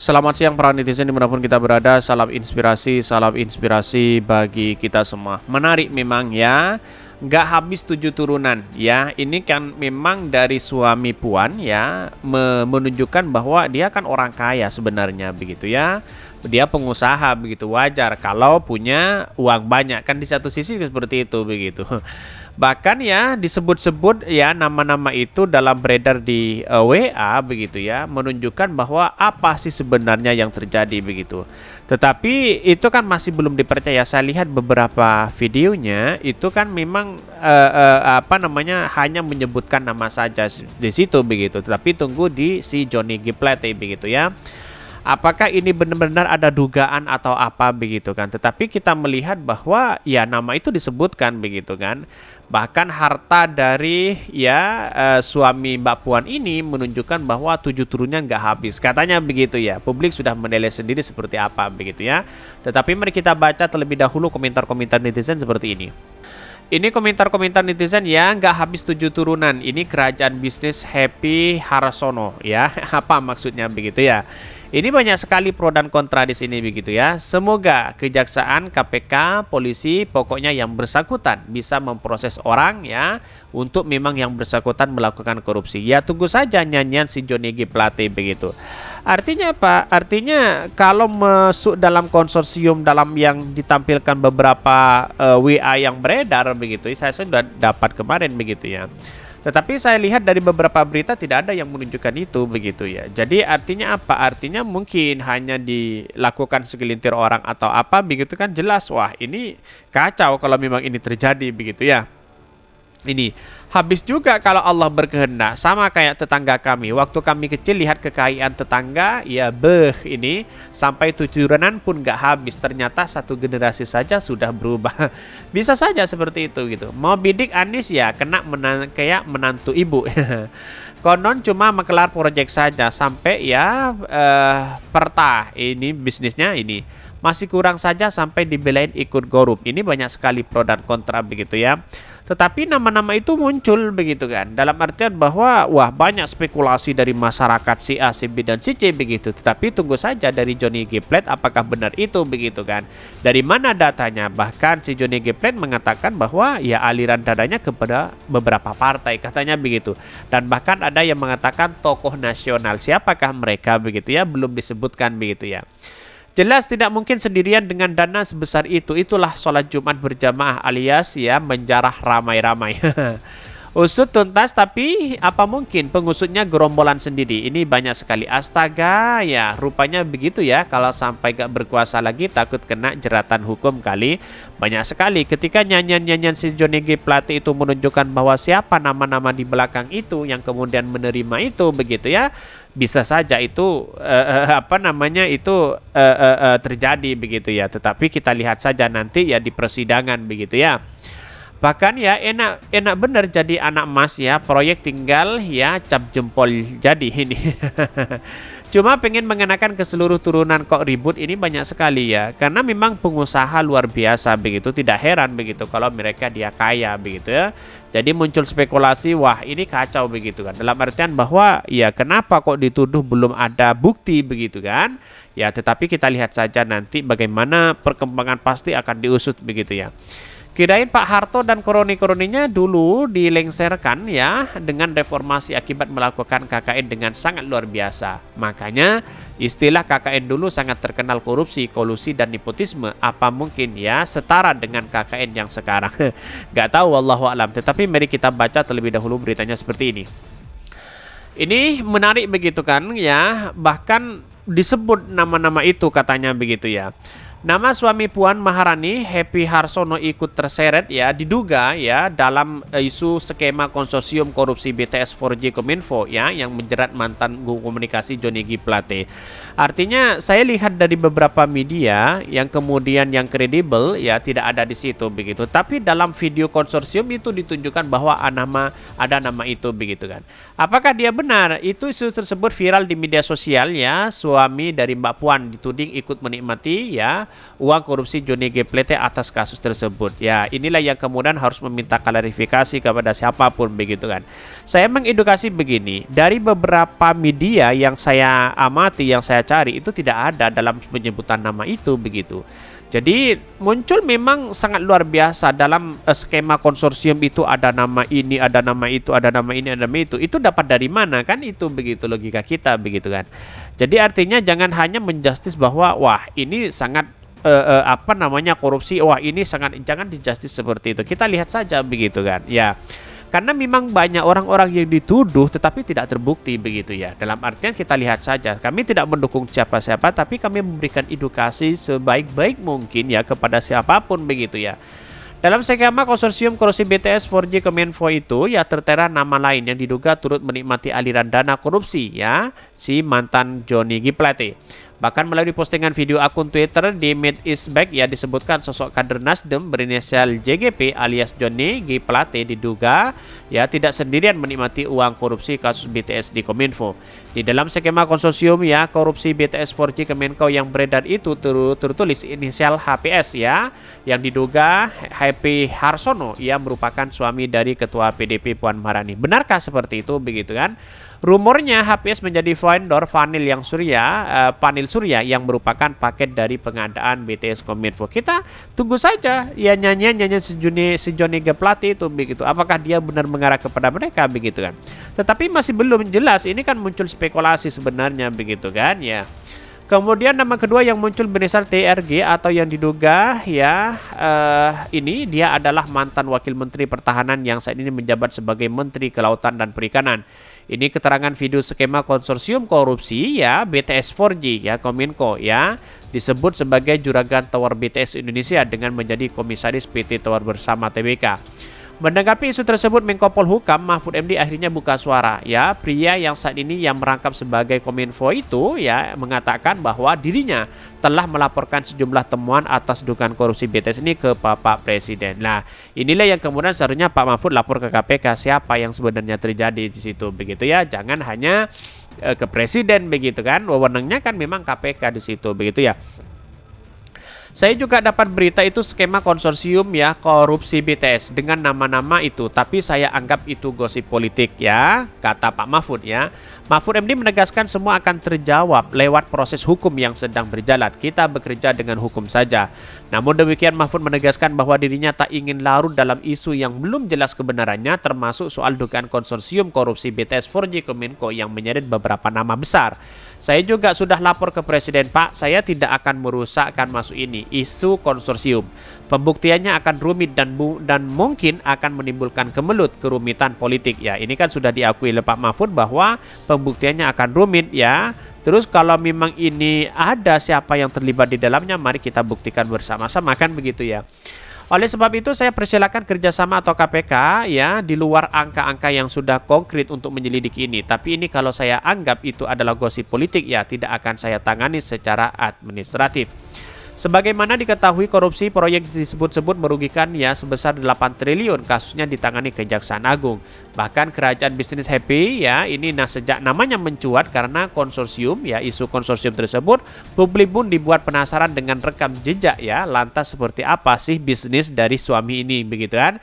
Selamat siang para netizen dimanapun kita berada. Salam inspirasi bagi kita semua. Menarik memang ya, nggak habis 7 turunan ya. Ini kan memang dari suami Puan ya, menunjukkan bahwa dia kan orang kaya sebenarnya begitu ya. Dia pengusaha begitu, wajar kalau punya uang banyak kan, di satu sisi seperti itu begitu. Bahkan ya disebut-sebut ya nama-nama itu dalam beredar di WA begitu ya, menunjukkan bahwa apa sih sebenarnya yang terjadi begitu. Tetapi itu kan masih belum dipercaya. Saya lihat beberapa videonya itu kan memang hanya menyebutkan nama saja di situ begitu. Tetapi tunggu di si Johnny G Plate begitu ya. Apakah ini benar-benar ada dugaan atau apa begitu kan? Tetapi kita melihat bahwa ya nama itu disebutkan begitu kan. Bahkan harta dari ya suami Mbak Puan ini menunjukkan bahwa 7 turunnya nggak habis. Katanya begitu ya. Publik sudah menilai sendiri seperti apa begitu ya. Tetapi mari kita baca terlebih dahulu komentar-komentar netizen seperti ini. Ini komentar-komentar netizen ya, nggak habis 7 turunan. Ini kerajaan bisnis Happy Harsono ya. Apa maksudnya begitu ya? Ini banyak sekali pro dan kontra di sini begitu ya. Semoga kejaksaan, KPK, polisi, pokoknya yang bersangkutan bisa memproses orang ya, untuk memang yang bersangkutan melakukan korupsi. Ya tunggu saja nyanyian si Johnny G Plate begitu. Artinya apa? Artinya kalau masuk dalam konsorsium dalam yang ditampilkan beberapa WA yang beredar begitu, saya sudah dapat kemarin begitu ya. Tetapi saya lihat dari beberapa berita tidak ada yang menunjukkan itu begitu ya. Jadi artinya apa? Artinya mungkin hanya dilakukan segelintir orang atau apa begitu kan, jelas wah ini kacau kalau memang ini terjadi begitu ya. Ini habis juga kalau Allah berkehendak, sama kayak tetangga kami. Waktu kami kecil lihat kekayaan tetangga, ya ini sampai 7 turunan pun gak habis. Ternyata satu generasi saja sudah berubah. Bisa saja seperti itu gitu. Mau bidik Anies ya kena kayak menantu ibu. Konon cuma mengelar proyek saja sampai ya Perta ini bisnisnya ini masih kurang saja sampai dibelain ikut korup. Ini banyak sekali pro dan kontra begitu ya. Tetapi nama-nama itu muncul begitu kan, dalam artian bahwa wah banyak spekulasi dari masyarakat si A, si B dan si C begitu. Tetapi tunggu saja dari Johnny G Plate apakah benar itu begitu kan. Dari mana datanya? Bahkan si Johnny G Plate mengatakan bahwa ya aliran dananya kepada beberapa partai katanya begitu. Dan bahkan ada yang mengatakan tokoh nasional. Siapakah mereka begitu ya, belum disebutkan begitu ya. Jelas tidak mungkin sendirian dengan dana sebesar itu. Itulah sholat Jumat berjamaah alias ya menjarah ramai-ramai. Usut tuntas, tapi apa mungkin pengusutnya gerombolan sendiri. Ini banyak sekali. Astaga ya, rupanya begitu ya. Kalau sampai gak berkuasa lagi takut kena jeratan hukum kali. Banyak sekali ketika nyanyian-nyanyian si Johnny G Plate itu menunjukkan bahwa siapa nama-nama di belakang itu yang kemudian menerima itu begitu ya. Bisa saja itu terjadi begitu ya. Tetapi kita lihat saja nanti ya di persidangan begitu ya. Bahkan ya enak bener jadi anak emas ya, proyek tinggal ya cap jempol jadi ini. Cuma pengen mengenakan ke seluruh turunan kok ribut, ini banyak sekali ya. Karena memang pengusaha luar biasa begitu, tidak heran begitu kalau mereka dia kaya begitu ya. Jadi muncul spekulasi, wah ini kacau begitu kan. Dalam artian bahwa ya kenapa kok dituduh belum ada bukti begitu kan. Ya tetapi kita lihat saja nanti bagaimana perkembangan, pasti akan diusut begitu ya. Kirain Pak Harto dan kroni-kroninya dulu dilengserkan ya dengan reformasi akibat melakukan KKN dengan sangat luar biasa. Makanya istilah KKN dulu sangat terkenal korupsi, kolusi dan nepotisme. Apa mungkin ya setara dengan KKN yang sekarang? Gak tahu wallahu alam. Tetapi mari kita baca terlebih dahulu beritanya seperti ini. Ini menarik begitu kan ya. Bahkan disebut nama-nama itu katanya begitu ya. Nama suami Puan Maharani, Happy Harsono, ikut terseret ya, diduga ya dalam isu skema konsorsium korupsi BTS 4G Kominfo ya yang menjerat mantan komunikasi Johnny G Plate. Artinya saya lihat dari beberapa media yang kemudian yang kredibel ya tidak ada di situ begitu. Tapi dalam video konsorsium itu ditunjukkan bahwa ada nama itu begitu kan. Apakah dia benar? Itu isu tersebut viral di media sosial ya. Suami dari Mbak Puan dituding ikut menikmati ya uang korupsi Johnny G Plate atas kasus tersebut. Ya, inilah yang kemudian harus meminta klarifikasi kepada siapapun begitu kan. Saya mengedukasi begini, dari beberapa media yang saya amati, yang saya cari itu tidak ada dalam penyebutan nama itu begitu. Jadi muncul memang sangat luar biasa dalam skema konsorsium itu ada nama ini, ada nama itu, ada nama ini, ada nama itu. Itu dapat dari mana kan itu begitu logika kita begitu kan. Jadi artinya jangan hanya menjustis bahwa wah ini sangat apa namanya korupsi, wah ini sangat, jangan dijustis seperti itu. Kita lihat saja begitu kan. Ya. Karena memang banyak orang-orang yang dituduh tetapi tidak terbukti begitu ya. Dalam artian kita lihat saja, kami tidak mendukung siapa-siapa tapi kami memberikan edukasi sebaik-baik mungkin ya kepada siapapun begitu ya. Dalam skema konsorsium korupsi BTS 4G Kominfo itu ya tertera nama lain yang diduga turut menikmati aliran dana korupsi ya, si mantan Johnny G Plate. Bahkan melalui postingan video akun Twitter di Mid East Back ya disebutkan sosok kader Nasdem berinisial JGP alias Johnny G Plate diduga ya tidak sendirian menikmati uang korupsi kasus BTS di Kominfo. Di dalam skema konsorsium ya korupsi BTS 4G Kemenko yang beredar itu tertulis inisial HPS ya, yang diduga Happy Harsono yang merupakan suami dari Ketua PDP Puan Maharani. Benarkah seperti itu begitu kan? Rumornya HPS menjadi vendor panel surya yang merupakan paket dari pengadaan BTS Kominfo. Kita tunggu saja ya nyanyian si Johnny G Plate itu begitu. Apakah dia benar mengarah kepada mereka begitu kan? Tetapi masih belum jelas. Ini kan muncul spekulasi sebenarnya begitu kan ya. Kemudian nama kedua yang muncul berinisial TRG atau yang diduga ya ini dia adalah mantan Wakil Menteri Pertahanan yang saat ini menjabat sebagai Menteri Kelautan dan Perikanan. Ini keterangan video skema konsorsium korupsi ya BTS 4G ya Kominfo ya disebut sebagai juragan Tower BTS Indonesia dengan menjadi komisaris PT Tower Bersama Tbk. Menanggapi isu tersebut, Menko Polhukam Mahfud MD akhirnya buka suara. Ya, pria yang saat ini yang merangkap sebagai Kominfo itu ya mengatakan bahwa dirinya telah melaporkan sejumlah temuan atas dugaan korupsi BTS ini ke Bapak Presiden. Nah, inilah yang kemudian seharusnya Pak Mahfud lapor ke KPK siapa yang sebenarnya terjadi di situ begitu ya. Jangan hanya ke Presiden begitu kan. Wewenangnya kan memang KPK di situ begitu ya. Saya juga dapat berita itu skema konsorsium ya korupsi BTS dengan nama-nama itu, tapi saya anggap itu gosip politik ya, kata Pak Mahfud ya. Mahfud MD menegaskan semua akan terjawab lewat proses hukum yang sedang berjalan. Kita bekerja dengan hukum saja. Namun demikian Mahfud menegaskan bahwa dirinya tak ingin larut dalam isu yang belum jelas kebenarannya, termasuk soal dugaan konsorsium korupsi BTS 4G Kominfo yang menyeret beberapa nama besar. Saya juga sudah lapor ke Presiden, Pak, saya tidak akan merusakkan masuk ini isu konsorsium. Pembuktiannya akan rumit dan mungkin akan menimbulkan kerumitan politik ya. Ini kan sudah diakui oleh Pak Mahfud bahwa pembuktiannya akan rumit ya. Terus kalau memang ini ada siapa yang terlibat di dalamnya, mari kita buktikan bersama-sama kan begitu ya. Oleh sebab itu saya persilakan kerjasama atau KPK ya di luar angka-angka yang sudah konkret untuk menyelidiki ini. Tapi ini kalau saya anggap itu adalah gosip politik ya tidak akan saya tangani secara administratif. Sebagaimana diketahui korupsi proyek disebut-sebut merugikan ya sebesar 8 triliun, kasusnya ditangani Kejaksaan Agung. Bahkan kerajaan bisnis happy ya ini sejak namanya mencuat karena konsorsium ya isu konsorsium tersebut, publik pun dibuat penasaran dengan rekam jejak ya lantas seperti apa sih bisnis dari suami ini begitu kan.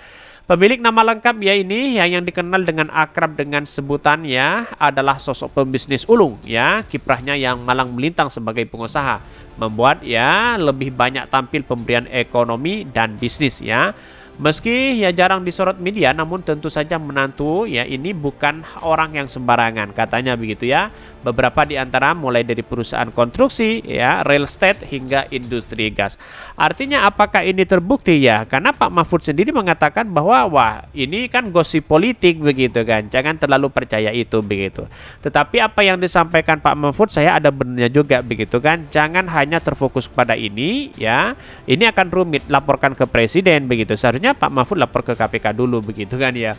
Pemilik nama lengkap ya ini yang dikenal dengan akrab dengan sebutan ya adalah sosok pembisnis ulung ya, kiprahnya yang malang melintang sebagai pengusaha, membuat ya lebih banyak tampil pemberian ekonomi dan bisnis ya. Meski ya jarang disorot media, namun tentu saja menantu ya ini bukan orang yang sembarangan, katanya begitu ya. Beberapa di antara mulai dari perusahaan konstruksi ya, real estate hingga industri gas. Artinya apakah ini terbukti ya? Karena Pak Mahfud sendiri mengatakan bahwa wah ini kan gosip politik begitu kan. Jangan terlalu percaya itu begitu. Tetapi apa yang disampaikan Pak Mahfud saya ada benarnya juga begitu kan. Jangan hanya terfokus pada ini ya. Ini akan rumit, laporkan ke presiden begitu. Seharusnya Pak Mahfud lapor ke KPK dulu begitu kan ya.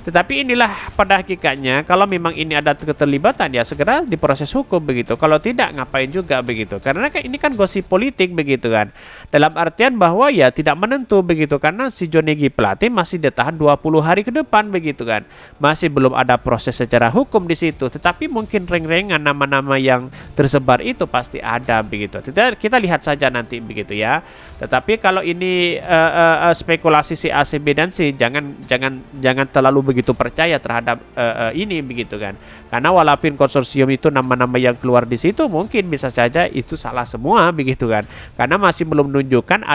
Tetapi inilah pada hakikatnya, kalau memang ini ada keterlibatan ya segera diproses hukum begitu. Kalau tidak ngapain juga begitu. Karena ini kan gosip politik begitu kan. Dalam artian bahwa ya tidak menentu begitu, karena si Johnny G Plate masih ditahan 20 hari ke depan begitu kan. Masih belum ada proses secara hukum di situ. Tetapi mungkin reng-rengan nama-nama yang tersebar itu pasti ada begitu. Kita lihat saja nanti begitu ya. Tetapi kalau ini spekulasi si ACB dan si jangan terlalu begitu percaya terhadap ini begitu kan. Karena walaupun konsorsium itu nama-nama yang keluar di situ mungkin bisa saja itu salah semua begitu kan. Karena masih belum menunjukkan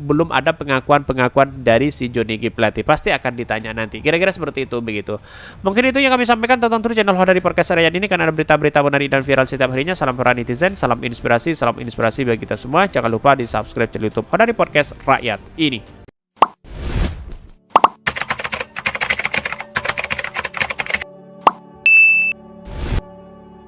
belum ada pengakuan-pengakuan dari si Johnny G Plate. Pasti akan ditanya nanti. Kira-kira seperti itu begitu. Mungkin itu yang kami sampaikan. Tonton terus channel Hodari Podcast Rakyat ini karena ada berita-berita menarik dan viral setiap harinya. Salam para netizen, salam inspirasi bagi kita semua. Jangan lupa di subscribe channel YouTube Hodari Podcast Rakyat ini.